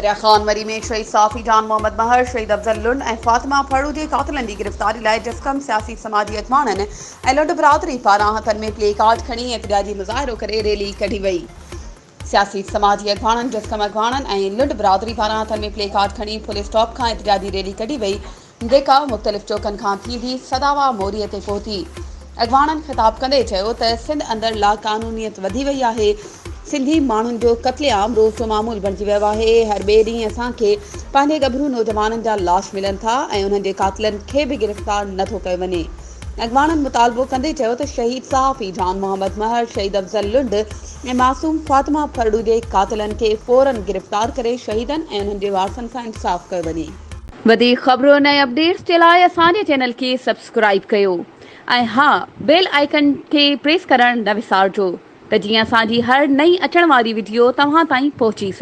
दरिया खान वरी में शहीद साफ़ी जान मोहम्मद महर, शहीद अफजल लुंड ऐं फातिमा फड़ू जे कातिलनि जी गिरफ़्तारी लाइ जस्कम सियासी समाजी अॻवाननि ऐं लुंड बिरादरी पारां हथनि में प्ले कार्ड खणी एहतिजाजी मुज़ाहिरो करे रैली कढी वई। सियासी समाजी अॻवाननि, जस्कम अॻवाननि ऐं लुंड बिरादरी पारां हथनि में प्ले कार्ड खणी पुलिस स्टॉप खां एहतिजाजी रैली कढी वई, जेका मुख़्तलिफ़ चौकनि खां थींदी सदावा मोरीअ ते पहुती। अॻवाननि ख़िताब कंदे चयो त सिंध अंदरि लाक़ानूनीयत वधी वई आहे। सिंधी माण्हुनि जो क़त्लेआम रोज़ जो मामूल बणिजी वियो आहे। हर ॿिए ॾींहुं असांखे पंहिंजे गभरू नौजवाननि जा लाश मिलनि था ऐं उन्हनि जे कातिलनि खे बि गिरफ़्तार नथो कयो वञे। अॻवाननि मुतालबो कंदे चयो त शहीद सहाफ़ी जान मोहम्मद महर, शहीद अफज़ल लुंड ऐं मासूम फातिमा फड़ू जे कातिलनि खे फ़ौरन गिरफ़्तार करे शहीदनि ऐं उन्हनि जे वारसनि सां इंसाफ़ कयो वञे। वधीक ख़बरुनि ऐं अपडेट्स जे लाइ असांजे चैनल खे सब्सक्राइब कयो ऐं हा, बेल आइकन खे प्रेस करणु न विसारिजो त जीअं असांजी हर नई अचण वारी वीडियो तव्हां ताईं पहुची सघे।